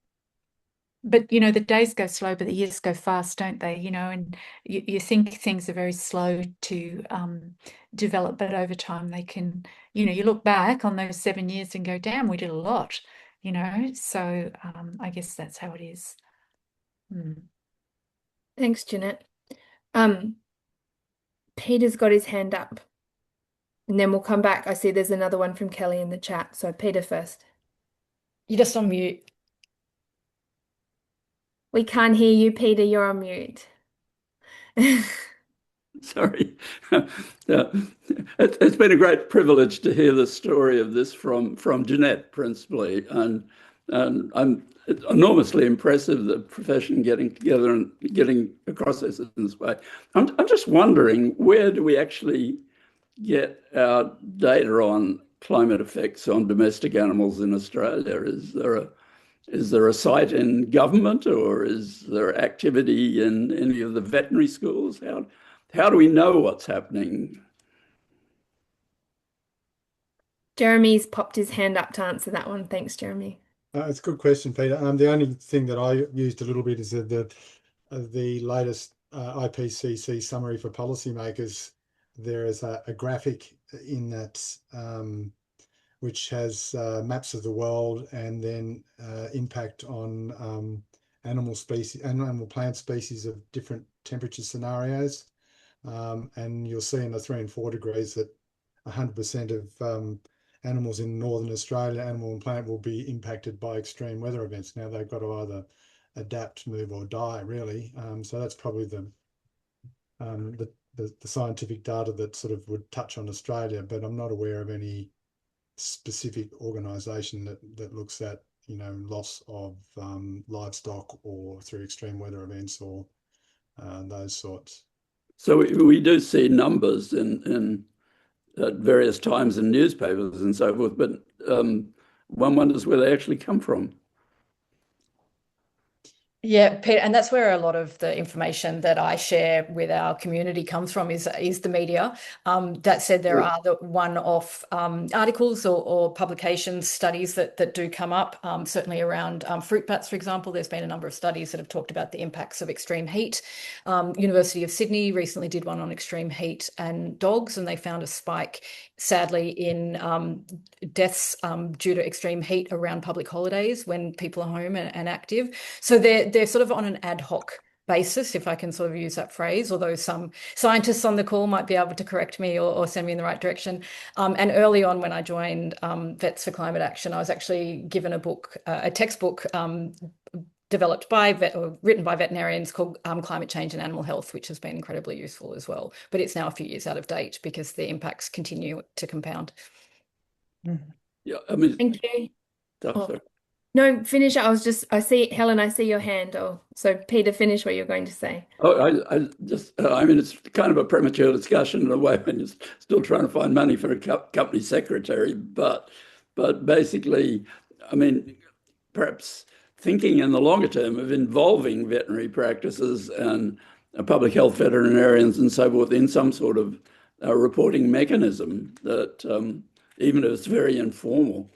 But, the days go slow, but the years go fast, don't they? And you think things are very slow to develop, but over time they can, you look back on those 7 years and go, damn, we did a lot, So I guess that's how it is. Thanks, Jeanette. Peter's got his hand up. And then we'll come back. I see there's another one from Kelly in the chat. So Peter first. You're just on mute. We can't hear you, Peter. You're on mute. Sorry. It's been a great privilege to hear the story of this from Jeanette, principally. And I'm enormously impressive, the profession getting together and getting across this in this way. I'm just wondering, where do we actually get our data on climate effects on domestic animals in Australia? Is there a site in government, or is there activity in any of the veterinary schools? How do we know what's happening? Jeremy's popped his hand up to answer that one. Thanks, Jeremy. It's a good question, Peter. The only thing that I used a little bit is the latest IPCC summary for policymakers. There is a graphic in that which has maps of the world and then impact on animal plant species of different temperature scenarios. And you'll see in the 3 and 4 degrees that 100% of animals in Northern Australia, animal and plant, will be impacted by extreme weather events. Now they've got to either adapt, move, or die, really. So that's probably the scientific data that sort of would touch on Australia, but I'm not aware of any specific organisation that looks at loss of livestock or through extreme weather events or those sorts. So we do see numbers in at various times in newspapers and so forth, but one wonders where they actually come from. Yeah, Peter, and that's where a lot of the information that I share with our community comes from is the media. That said, there are the one-off articles or publications, studies that do come up, certainly around fruit bats, for example. There's been a number of studies that have talked about the impacts of extreme heat. University of Sydney recently did one on extreme heat and dogs, and they found a spike, sadly, in deaths due to extreme heat around public holidays when people are home and active. So they're sort of on an ad hoc basis, if I can sort of use that phrase, although some scientists on the call might be able to correct me or send me in the right direction. And early on when I joined Vets for Climate Action, I was actually given a book, a textbook developed by written by veterinarians called Climate Change and Animal Health, which has been incredibly useful as well. But it's now a few years out of date because the impacts continue to compound. Yeah, I mean, Thank you. sorry. No, finish. I see, Helen, I see your hand. Oh, so Peter, finish what you're going to say. Oh, I mean, it's kind of a premature discussion in a way when you're still trying to find money for a company secretary. But basically, I mean, perhaps thinking in the longer term of involving veterinary practices and public health veterinarians and so forth in some sort of reporting mechanism that, even if it's very informal,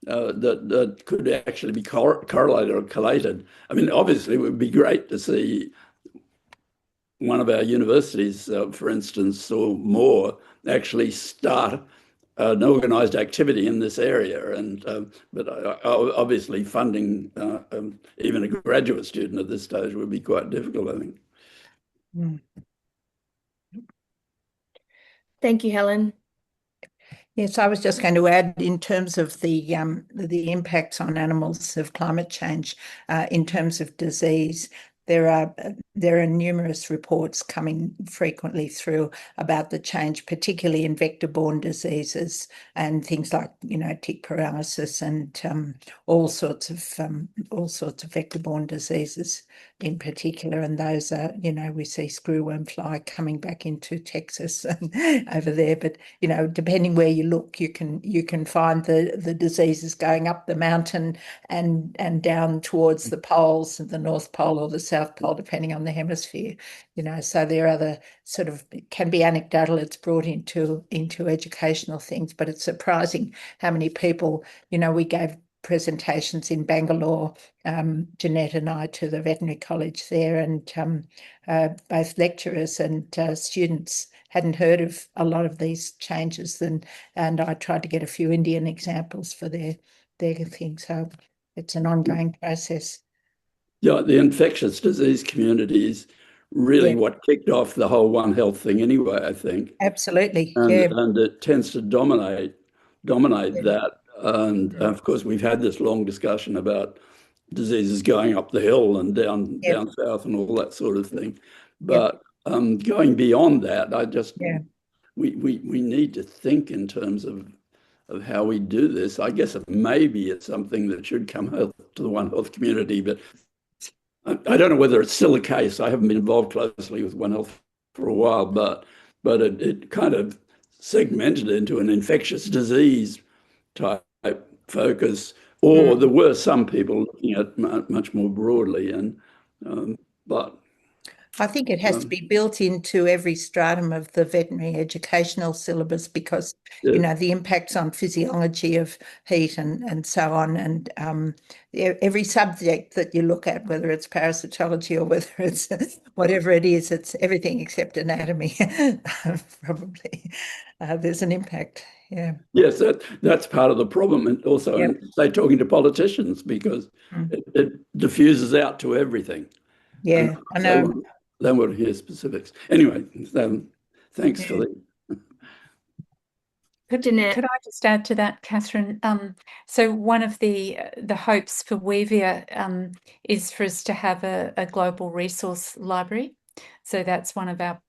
that could actually be correlated or collated. I mean, obviously, it would be great to see one of our universities, for instance, or more, actually start an organised activity in this area. And but obviously, funding even a graduate student at this stage would be quite difficult, I think. Thank you, Helen. Yes, I was just going to add in terms of the impacts on animals of climate change, in terms of disease. There are numerous reports coming frequently through about the change, particularly in vector-borne diseases and things like tick paralysis and all sorts of vector-borne diseases in particular. And those are, we see screwworm fly coming back into Texas and over there. But depending where you look, you can find the diseases going up the mountain and down towards the poles, the North Pole or the South Pole, depending on the hemisphere. So there are the sort of, it can be anecdotal, it's brought into educational things, but it's surprising how many people, we gave presentations in Bangalore, Jeanette and I, to the veterinary college there, and both lecturers and students hadn't heard of a lot of these changes, and I tried to get a few Indian examples for their thing. So it's an ongoing process. Yeah, the infectious disease community is really what kicked off the whole One Health thing anyway, I think. Absolutely. And it tends to dominate that. And of course, we've had this long discussion about diseases going up the hill and down south and all that sort of thing. But going beyond that, we need to think in terms of how we do this. I guess maybe it's something that should come to the One Health community, but I don't know whether it's still the case. I haven't been involved closely with One Health for a while, but it kind of segmented into an infectious disease type focus, or there were some people looking at much more broadly. But I think it has to be built into every stratum of the veterinary educational syllabus because, the impacts on physiology of heat and so on. And every subject that you look at, whether it's parasitology or whether it's whatever it is, it's everything except anatomy, probably. There's an impact. Yeah. Yes, that's part of the problem. And also, say, talking to politicians, because it diffuses out to everything. Yeah, I know. They want to hear specifics. Anyway, thanks for that. Could I just add to that, Catherine? So one of the hopes for VfCA is for us to have a global resource library. So that's one of our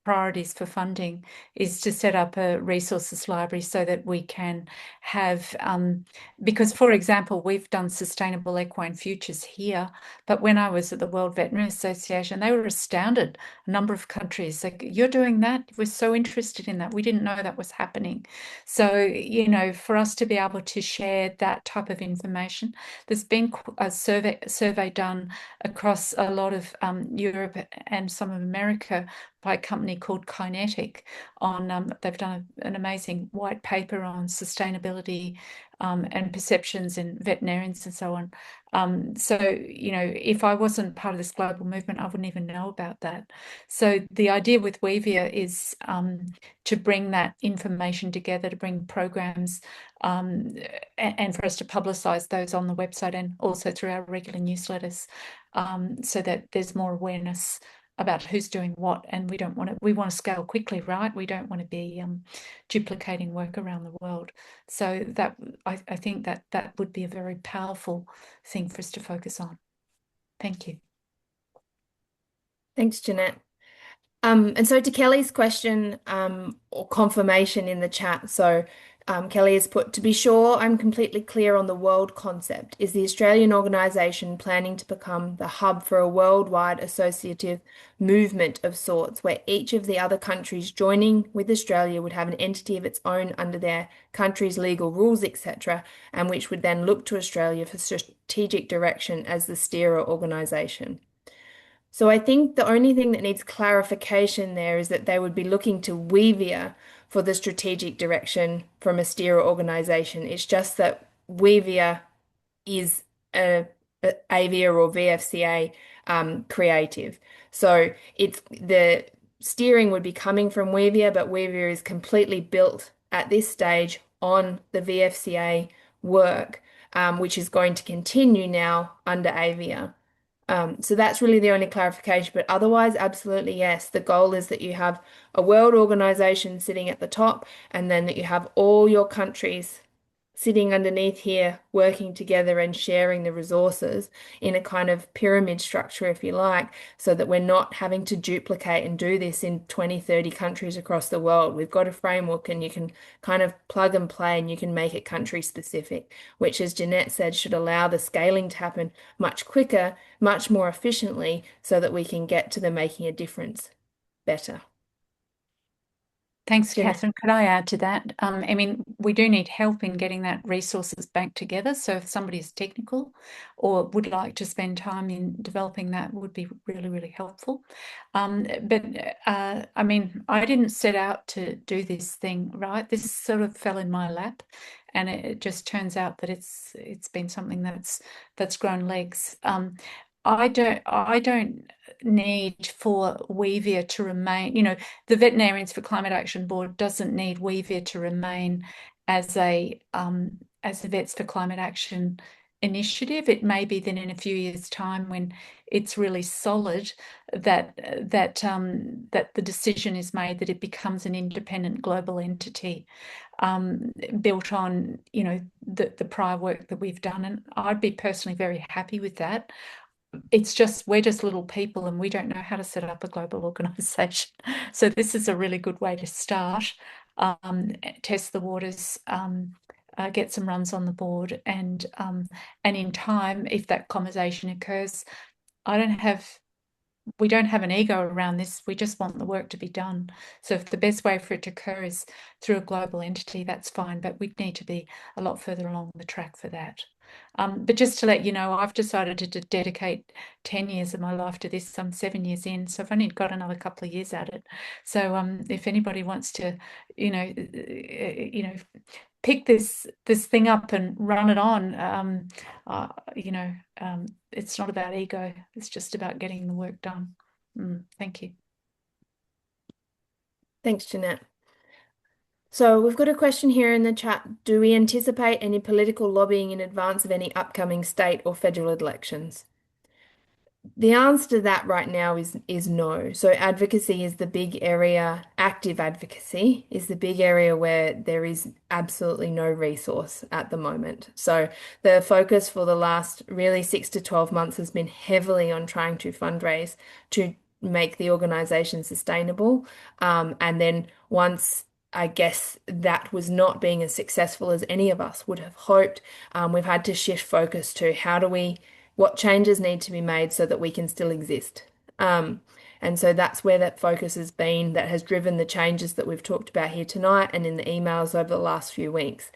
priorities for funding is to set up a resources library so that we can have, because, for example, we've done Sustainable Equine Futures here, but when I was at the World Veterinary Association, they were astounded. A number of countries, like, you're doing that? We're so interested in that. We didn't know that was happening. So, you know, for us to be able to share that type of information, there's been a survey done across a lot of Europe and some of America by a company called Kinetic on, they've done an amazing white paper on sustainability and perceptions in veterinarians and so on. So, you know, if I wasn't part of this global movement, I wouldn't even know about that. So the idea with VfCA is to bring that information together, to bring programs and for us to publicise those on the website and also through our regular newsletters, so that there's more awareness about who's doing what, and we want to scale quickly, right? We don't want to be duplicating work around the world. So that I think that would be a very powerful thing for us to focus on. Thank you. Thanks, Jeanette. And so to Kelly's question or confirmation in the chat, so Kelly has put, to be sure I'm completely clear on the world concept. Is the Australian organisation planning to become the hub for a worldwide associative movement of sorts where each of the other countries joining with Australia would have an entity of its own under their country's legal rules, etc., and which would then look to Australia for strategic direction as the steerer organisation? So I think the only thing that needs clarification there is that they would be looking to VfCA for the strategic direction from a steerer organisation. It's just that VfCA is a AVEA or VfCA creative. So it's the steering would be coming from VfCA, but VfCA is completely built at this stage on the VfCA work, which is going to continue now under AVEA. So that's really the only clarification, but otherwise, absolutely yes. The goal is that you have a world organization sitting at the top, and then that you have all your countries sitting underneath here, working together and sharing the resources in a kind of pyramid structure, if you like, so that we're not having to duplicate and do this in 20, 30 countries across the world. We've got a framework and you can kind of plug and play and you can make it country specific, which, as Jeanette said, should allow the scaling to happen much quicker, much more efficiently, so that we can get to the making a difference better. Thanks, Jeanette. Catherine. Could I add to that? I mean, we do need help in getting that resources bank together. So if somebody is technical or would like to spend time in developing that, would be really, really helpful. But I mean, I didn't set out to do this thing, right? This sort of fell in my lap, and it just turns out that it's been something that's grown legs. I don't need for VfCA to remain, you know, the Veterinarians for Climate Action Board doesn't need VfCA to remain as a Vets for Climate Action initiative. It may be that in a few years' time, when it's really solid, that the decision is made that it becomes an independent global entity, built on, you know, the prior work that we've done, and I'd be personally very happy with that. It's just we're just little people and we don't know how to set up a global organization. So this is a really good way to start, test the waters, get some runs on the board, and in time, if that conversation occurs, we don't have an ego around this. We just want the work to be done. So if the best way for it to occur is through a global entity, that's fine, but we'd need to be a lot further along the track for that. But just to let you know, I've decided to dedicate 10 years of my life to this. I'm 7 years in, so I've only got another couple of years at it. So if anybody wants to, you know, pick this thing up and run it on, you know, it's not about ego. It's just about getting the work done. Thank you. Thanks, Jeanette. So we've got a question here in the chat. Do we anticipate any political lobbying in advance of any upcoming state or federal elections? The answer to that right now is no. So advocacy is the big area, active advocacy is the big area where there is absolutely no resource at the moment. So the focus for the last really 6 to 12 months has been heavily on trying to fundraise to make the organisation sustainable. And then once I guess that was not being as successful as any of us would have hoped, we've had to shift focus to what changes need to be made so that we can still exist. And so that's where that focus has been, that has driven the changes that we've talked about here tonight and in the emails over the last few weeks.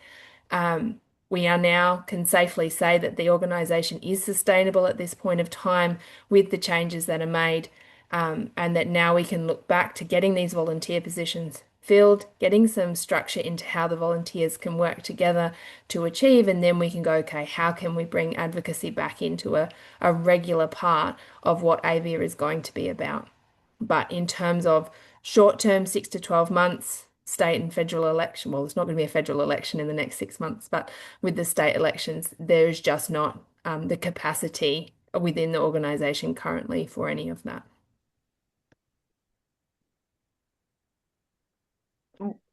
We are now can safely say that the organisation is sustainable at this point of time with the changes that are made, and that now we can look back to getting these volunteer positions filled, getting some structure into how the volunteers can work together to achieve, and then we can go, okay, how can we bring advocacy back into a regular part of what AVEA is going to be about? But in terms of short term, 6 to 12 months, state and federal election, well, there's not going to be a federal election in the next 6 months, but with the state elections, there's just not the capacity within the organisation currently for any of that.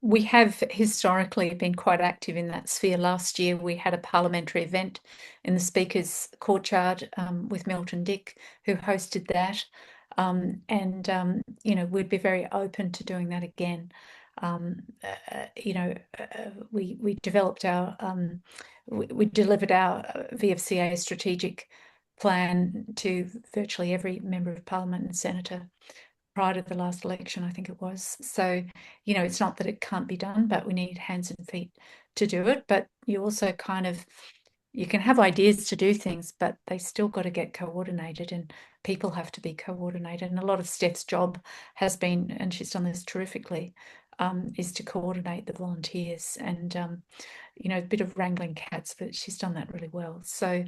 We have historically been quite active in that sphere. Last year, we had a parliamentary event in the Speaker's courtyard with Milton Dick, who hosted that. We'd be very open to doing that again. We developed we delivered our VfCA strategic plan to virtually every member of parliament and senator prior to the last election, I think it was. So, it's not that it can't be done, but we need hands and feet to do it. But you also you can have ideas to do things, but they still got to get coordinated, and people have to be coordinated. And a lot of Steph's job has been, and she's done this terrifically, is to coordinate the volunteers and, a bit of wrangling cats, but she's done that really well. So,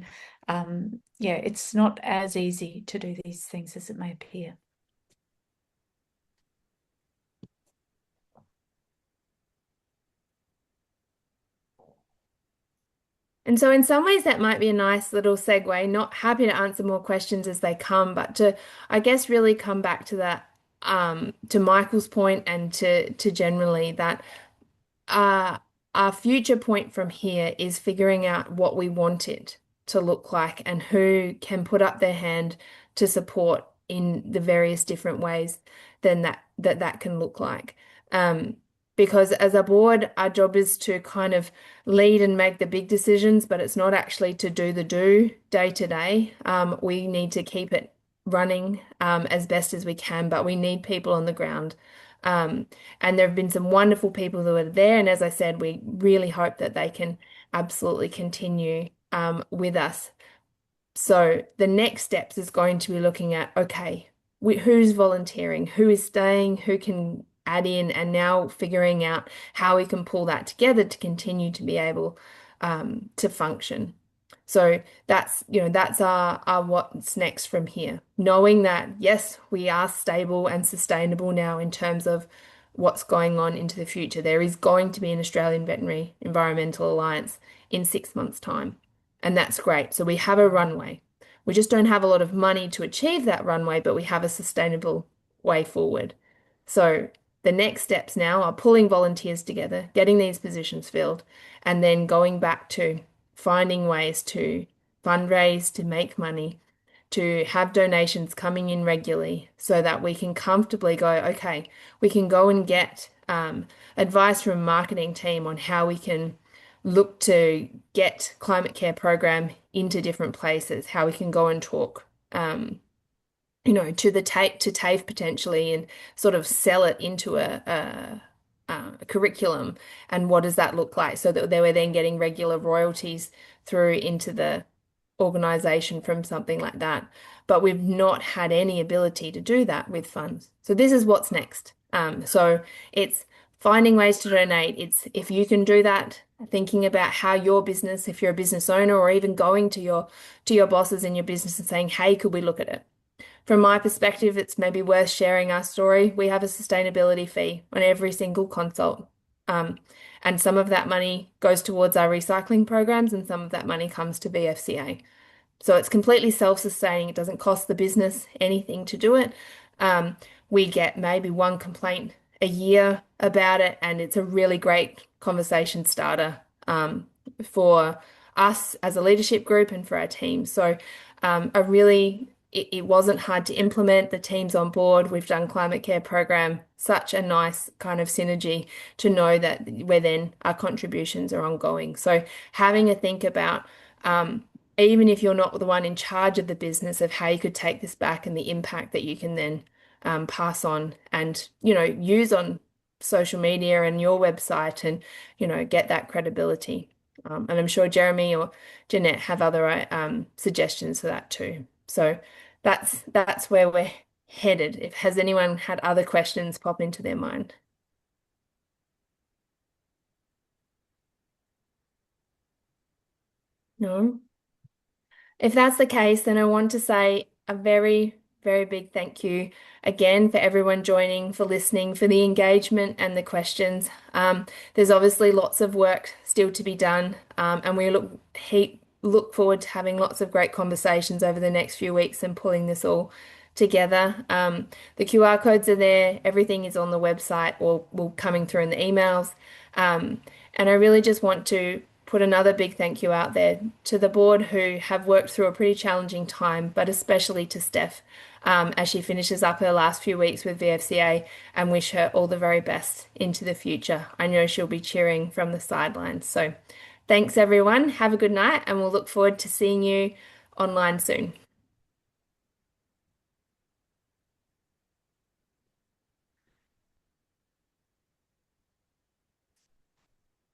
it's not as easy to do these things as it may appear. And so in some ways that might be a nice little segue. Not happy to answer more questions as they come, but to, I guess, really come back to that, to Michael's point and to generally that our future point from here is figuring out what we want it to look like and who can put up their hand to support in the various different ways then that can look like. Because as a board, our job is to kind of lead and make the big decisions, but it's not actually to do day to day. We need to keep it running as best as we can, but we need people on the ground. And there have been some wonderful people who are there. And as I said, we really hope that they can absolutely continue with us. So the next steps is going to be looking at, okay, who's volunteering, who is staying, who can add in, and now figuring out how we can pull that together to continue to be able to function. So that's our what's next from here. Knowing that, yes, we are stable and sustainable now in terms of what's going on into the future. There is going to be an Australian Veterinary Environmental Alliance in 6 months' time, and that's great. So we have a runway. We just don't have a lot of money to achieve that runway, but we have a sustainable way forward. So the next steps now are pulling volunteers together, getting these positions filled, and then going back to finding ways to fundraise, to make money, to have donations coming in regularly so that we can comfortably go, okay, we can go and get advice from a marketing team on how we can look to get climate care program into different places, how we can go and talk to TAFE potentially and sort of sell it into a curriculum, and what does that look like so that they were then getting regular royalties through into the organization from something like that. But we've not had any ability to do that with funds. So this is what's next. So it's finding ways to donate. It's if you can do that, thinking about how your business, if you're a business owner, or even going to your bosses in your business and saying, hey, could we look at it? From my perspective, it's maybe worth sharing our story. We have a sustainability fee on every single consult. And some of that money goes towards our recycling programs and some of that money comes to VfCA. So it's completely self-sustaining. It doesn't cost the business anything to do it. We get maybe one complaint a year about it, and it's a really great conversation starter for us as a leadership group and for our team. So a really it wasn't hard to implement. The team's on board. We've done climate care program. Such a nice kind of synergy to know that where then our contributions are ongoing. So having a think about even if you're not the one in charge of the business, of how you could take this back and the impact that you can then pass on and, use on social media and your website and, get that credibility. And I'm sure Jeremy or Jeanette have other suggestions for that too. So that's where we're headed. If has anyone had other questions pop into their mind? No? If that's the case, then I want to say a very, very big thank you again for everyone joining, for listening, for the engagement and the questions. There's obviously lots of work still to be done, and we look forward to having lots of great conversations over the next few weeks and pulling this all together. The QR codes are there, everything is on the website or will coming through in the emails. And I really just want to put another big thank you out there to the board who have worked through a pretty challenging time, but especially to Steph as she finishes up her last few weeks with VfCA, and wish her all the very best into the future. I know she'll be cheering from the sidelines. So thanks everyone. Have a good night, and we'll look forward to seeing you online soon.